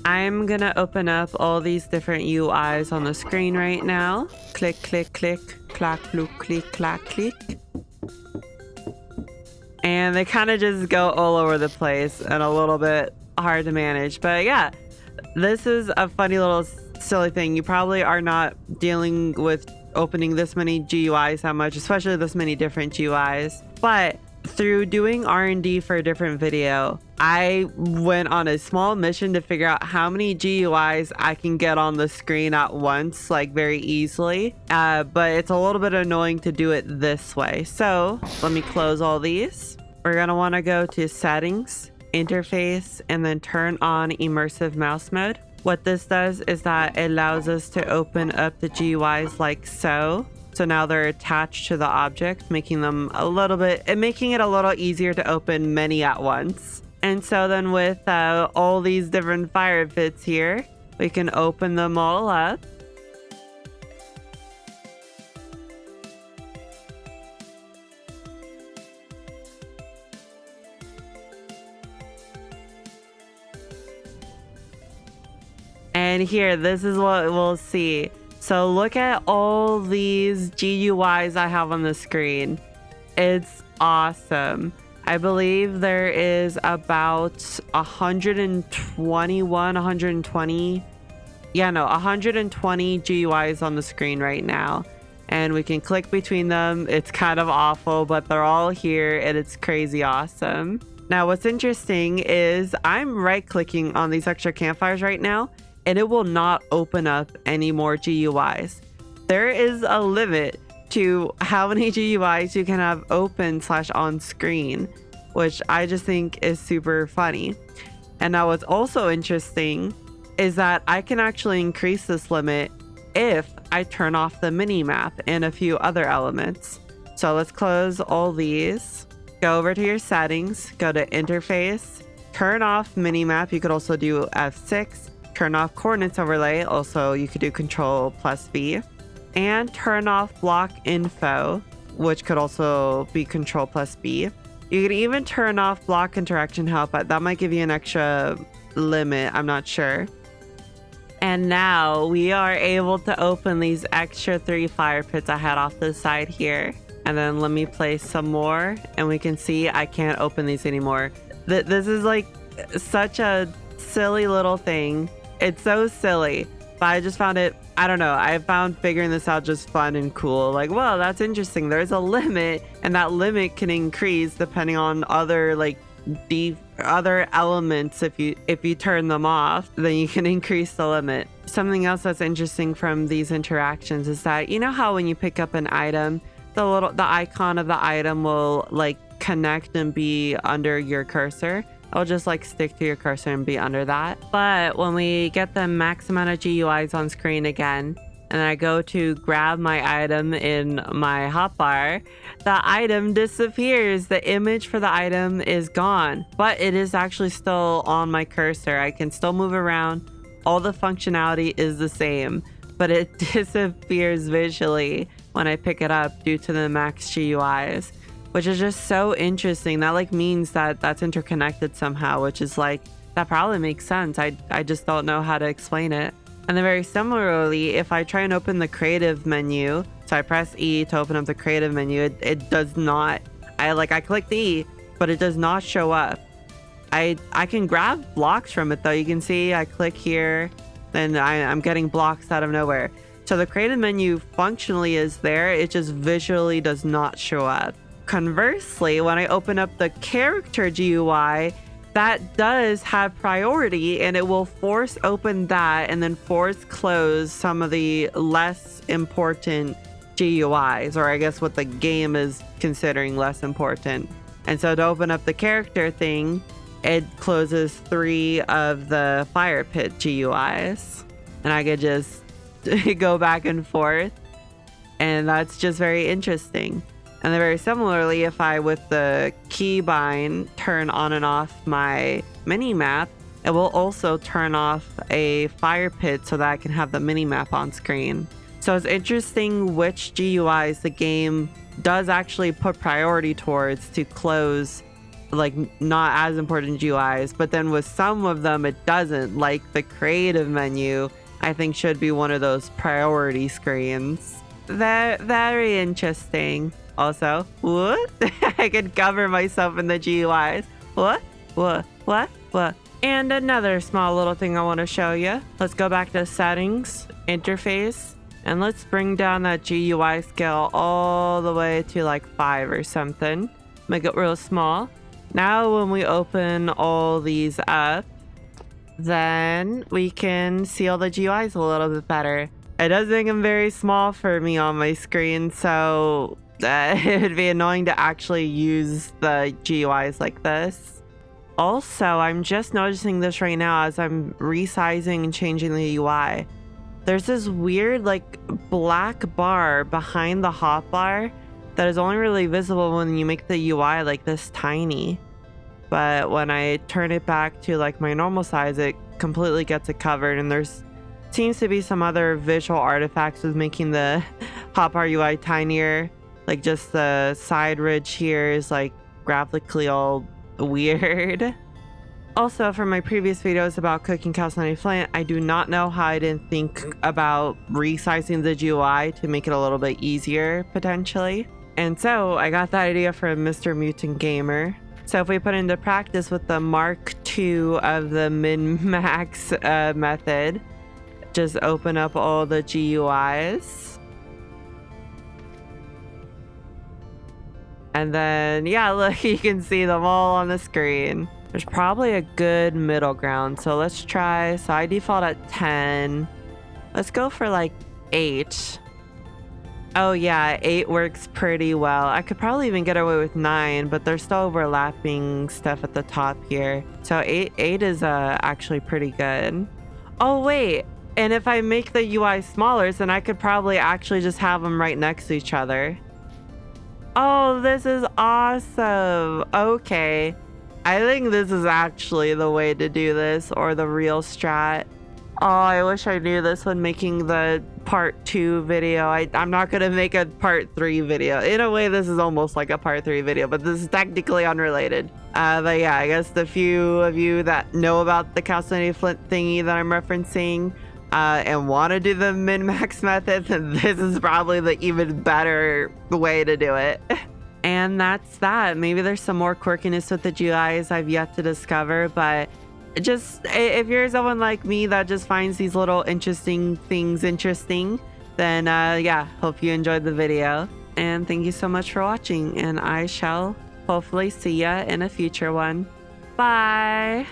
I'm gonna open up all these different UIs on the screen right now. Click, click, click, clack, bloop, click, clack, click. And they kind of just go all over the place and a little bit hard to manage. But yeah, this is a funny little silly thing. You probably are not dealing with opening this many GUIs that much, especially this many different GUIs. But through doing R&D for a different video, I went on a small mission to figure out how many GUIs I can get on the screen at once, like very easily. But it's a little bit annoying to do it this way. So let me close all these. We're gonna want to go to settings, interface, and then turn on immersive mouse mode. What this does is that it allows us to open up the GUIs like so. So now they're attached to the object, making it a little easier to open many at once. And so then with all these different fire pits here, we can open them all up. And here, this is what we'll see. So look at all these GUIs I have on the screen. It's awesome. I believe there is about 120 GUIs on the screen right now. And we can click between them. It's kind of awful, but they're all here and it's crazy awesome. Now, what's interesting is I'm right-clicking on these extra campfires right now, and it will not open up any more GUIs. There is a limit to how many GUIs you can have open / on screen, which I just think is super funny. And now what's also interesting is that I can actually increase this limit if I turn off the mini map and a few other elements. So let's close all these. Go over to your settings, go to interface, turn off mini map. You could also do F6. Turn off coordinates overlay. Also, you could do Control+V, and turn off block info, which could also be Control+B. You could even turn off block interaction help, but that might give you an extra limit. I'm not sure. And now we are able to open these extra 3 fire pits I had off the side here. And then let me place some more, and we can see I can't open these anymore. This is like such a silly little thing. It's so silly, but I just found it, I don't know, I found figuring this out just fun and cool. Like, well, that's interesting. There's a limit, and that limit can increase depending on other other elements. If you turn them off, then you can increase the limit. Something else that's interesting from these interactions is that, you know how when you pick up an item, the icon of the item will like connect and be under your cursor. It'll just like stick to your cursor and be under that. But when we get the max amount of GUIs on screen again, and I go to grab my item in my hotbar, the item disappears. The image for the item is gone, but it is actually still on my cursor. I can still move around. All the functionality is the same, but it disappears visually when I pick it up due to the max GUIs. Which is just so interesting. That like means that that's interconnected somehow, which is like, that probably makes sense. I just don't know how to explain it. And then very similarly, if I try and open the creative menu, so I press E to open up the creative menu, it does not, I clicked E, but it does not show up. I can grab blocks from it though. You can see I click here, then I'm getting blocks out of nowhere. So the creative menu functionally is there, it just visually does not show up. Conversely, when I open up the character GUI, that does have priority, and it will force open that and then force close some of the less important GUIs, or I guess what the game is considering less important. And so to open up the character thing, it closes 3 of the fire pit GUIs, and I could just go back and forth, and that's just very interesting. And then very similarly, if I, with the keybind, turn on and off my mini map, it will also turn off a fire pit so that I can have the mini map on screen. So it's interesting which GUIs the game does actually put priority towards to close like not as important GUIs, but then with some of them it doesn't, like the creative menu I think should be one of those priority screens. Very interesting. Also, what? I could cover myself in the GUIs. What? And another small little thing I want to show you. Let's go back to settings, interface, and let's bring down that GUI scale all the way to like 5 or something. Make it real small. Now when we open all these up, then we can see all the GUIs a little bit better. It does make them very small for me on my screen, so it would be annoying to actually use the GUIs like this. Also, I'm just noticing this right now as I'm resizing and changing the UI. There's this weird like black bar behind the hotbar that is only really visible when you make the UI like this tiny. But when I turn it back to like my normal size, it completely gets it covered, and there's seems to be some other visual artifacts with making the hotbar UI tinier. Like just the side ridge here is like graphically all weird. Also, from my previous videos about cooking calcined Flint, I do not know how I didn't think about resizing the GUI to make it a little bit easier potentially. And so I got that idea from Mr. Mutant Gamer. So if we put into practice with the Mark II of the min-max method, just open up all the GUIs. And then, yeah, look, you can see them all on the screen. There's probably a good middle ground. So let's try, so I default at 10. Let's go for like 8. Oh yeah, 8 works pretty well. I could probably even get away with 9, but there's still overlapping stuff at the top here. So 8 is actually pretty good. Oh wait, and if I make the UI smaller, then I could probably actually just have them right next to each other. Oh, this is awesome. Okay. I think this is actually the way to do this, or the real strat. Oh, I wish I knew this when making the part 2 video. I'm not going to make a part 3 video. In a way, this is almost like a part 3 video, but this is technically unrelated. But yeah, I guess the few of you that know about the calcined Flint thingy that I'm referencing and want to do the min-max method, then this is probably the even better way to do it. And that's that. Maybe there's some more quirkiness with the GUIs I've yet to discover, but just if you're someone like me that just finds these little interesting things interesting, then yeah, hope you enjoyed the video. And thank you so much for watching, and I shall hopefully see ya in a future one. Bye!